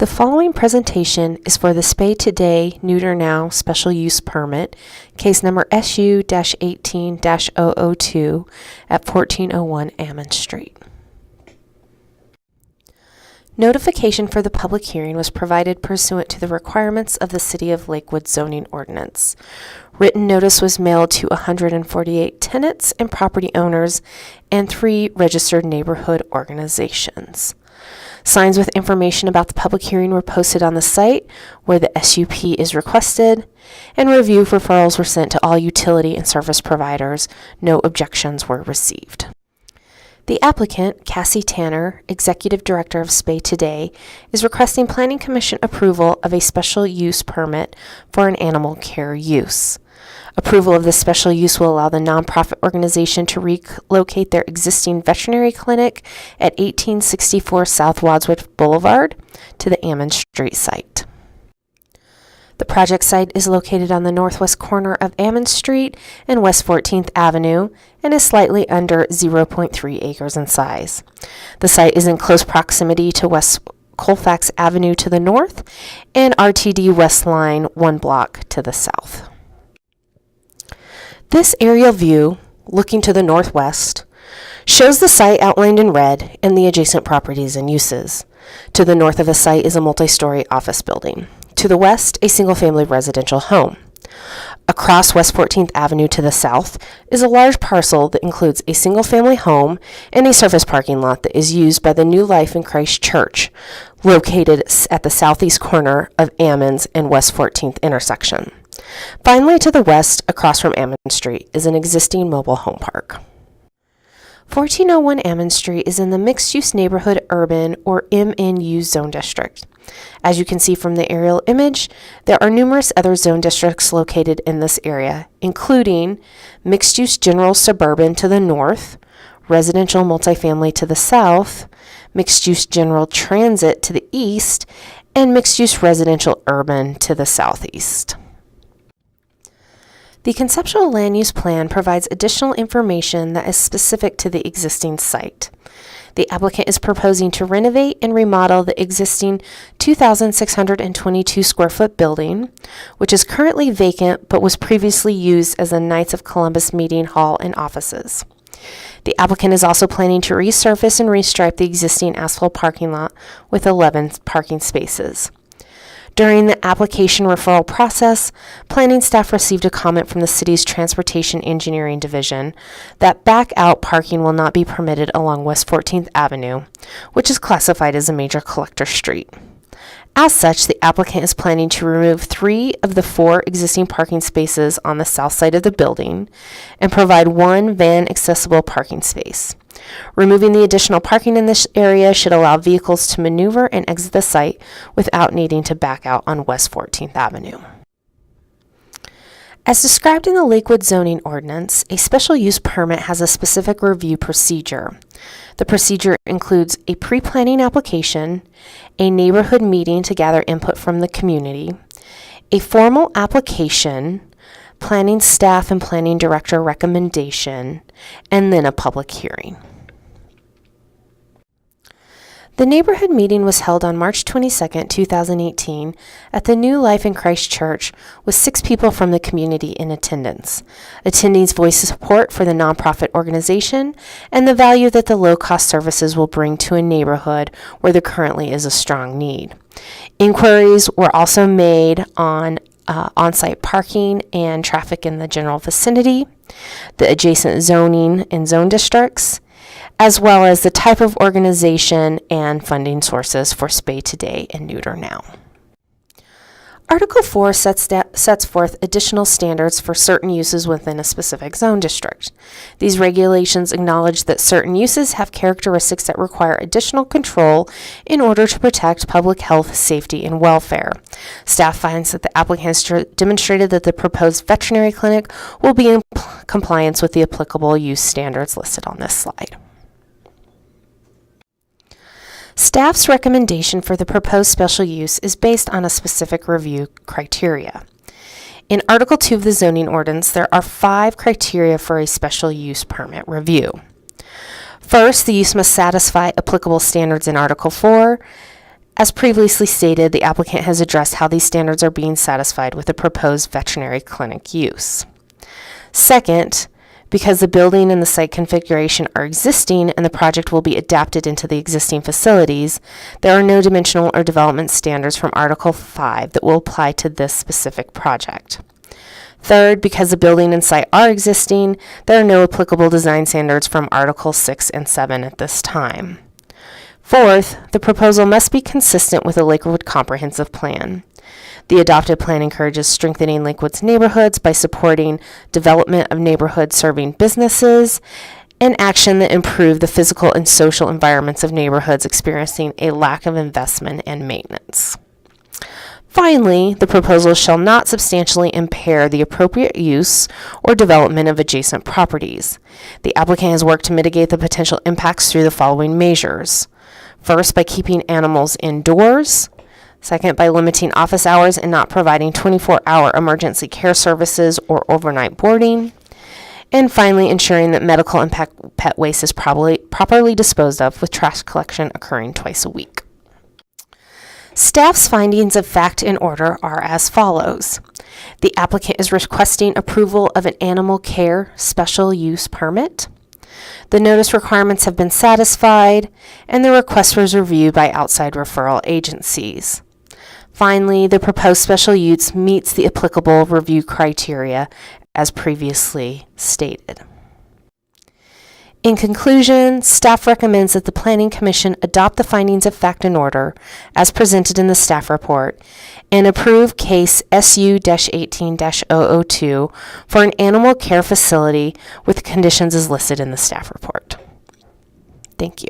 The following presentation is for the Spay Today, Neuter Now Special Use Permit, case number SU-18-002 at 1401 Ammon Street. Notification for the public hearing was provided pursuant to the requirements of the City of Lakewood zoning ordinance. Written notice was mailed to 148 tenants and property owners and 3 registered neighborhood organizations. Signs with information about the public hearing were posted on the site where the SUP is requested, and review referrals were sent to all utility and service providers. No objections were received. The applicant, Cassie Tanner, Executive Director of Spay Today, is requesting Planning Commission approval of a special use permit for an animal care use. Approval of this special use will allow the nonprofit organization to relocate their existing veterinary clinic at 1864 South Wadsworth Boulevard to the Ammon Street site. The project site is located on the northwest corner of Ammon Street and West 14th Avenue and is slightly under 0.3 acres in size. The site is in close proximity to West Colfax Avenue to the north and RTD West Line 1 block to the south. This aerial view, looking to the northwest, shows the site outlined in red and the adjacent properties and uses. To the north of the site is a multi-story office building. To the west, a single-family residential home. Across West 14th Avenue to the south is a large parcel that includes a single-family home and a surface parking lot that is used by the New Life in Christ Church, located at the southeast corner of Ammon's and West 14th intersection. Finally, to the west, across from Ammon Street, is an existing mobile home park. 1401 Ammon Street is in the mixed-use neighborhood urban or MNU zone district. As you can see from the aerial image, there are numerous other zone districts located in this area, including mixed-use general suburban to the north, residential multifamily to the south, mixed-use general transit to the east, and mixed-use residential urban to the southeast. The conceptual land use plan provides additional information that is specific to the existing site. The applicant is proposing to renovate and remodel the existing 2,622 square foot building, which is currently vacant but was previously used as a Knights of Columbus meeting hall and offices. The applicant is also planning to resurface and restripe the existing asphalt parking lot with 11 parking spaces. During the application referral process, planning staff received a comment from the city's Transportation Engineering Division that back-out parking will not be permitted along West 14th Avenue, which is classified as a major collector street. As such, the applicant is planning to remove 3 of the 4 existing parking spaces on the south side of the building and provide 1 van-accessible parking space. Removing the additional parking in this area should allow vehicles to maneuver and exit the site without needing to back out on West 14th Avenue. As described in the Lakewood zoning ordinance, a special use permit has a specific review procedure. The procedure includes a pre-planning application, a neighborhood meeting to gather input from the community, a formal application, planning staff and planning director recommendation, and then a public hearing. The neighborhood meeting was held on March 22, 2018 at the New Life in Christ Church with 6 people from the community in attendance. Attendees voiced support for the nonprofit organization and the value that the low-cost services will bring to a neighborhood where there currently is a strong need. Inquiries were also made on on-site parking and traffic in the general vicinity, the adjacent zoning and zone districts, as well as the type of organization and funding sources for Spay Today and Neuter Now. Article 4 sets forth additional standards for certain uses within a specific zone district. These regulations acknowledge that certain uses have characteristics that require additional control in order to protect public health, safety, and welfare. Staff finds that the applicant has demonstrated that the proposed veterinary clinic will be in compliance with the applicable use standards listed on this slide. Staff's recommendation for the proposed special use is based on a specific review criteria. In Article 2 of the zoning ordinance, there are 5 criteria for a special use permit review. First, the use must satisfy applicable standards in Article 4 As previously stated, the applicant has addressed how these standards are being satisfied with the proposed veterinary clinic use. Second, because the building and the site configuration are existing and the project will be adapted into the existing facilities, there are no dimensional or development standards from Article 5 that will apply to this specific project. Third, because the building and site are existing, there are no applicable design standards from Article 6 and 7 at this time. Fourth, the proposal must be consistent with the Lakewood Comprehensive Plan. The adopted plan encourages strengthening Lakewood's neighborhoods by supporting development of neighborhood-serving businesses and action that improve the physical and social environments of neighborhoods experiencing a lack of investment and maintenance. Finally, the proposal shall not substantially impair the appropriate use or development of adjacent properties. The applicant has worked to mitigate the potential impacts through the following measures. First, by keeping animals indoors. Second, by limiting office hours and not providing 24-hour emergency care services or overnight boarding. And finally, ensuring that medical and pet waste is properly disposed of, with trash collection occurring twice a week. Staff's findings of fact and order are as follows. The applicant is requesting approval of an animal care special use permit. The notice requirements have been satisfied, and the request was reviewed by outside referral agencies. Finally, the proposed special use meets the applicable review criteria as previously stated. In conclusion, staff recommends that the Planning Commission adopt the findings of fact and order as presented in the staff report and approve case SU-18-002 for an animal care facility with conditions as listed in the staff report. Thank you.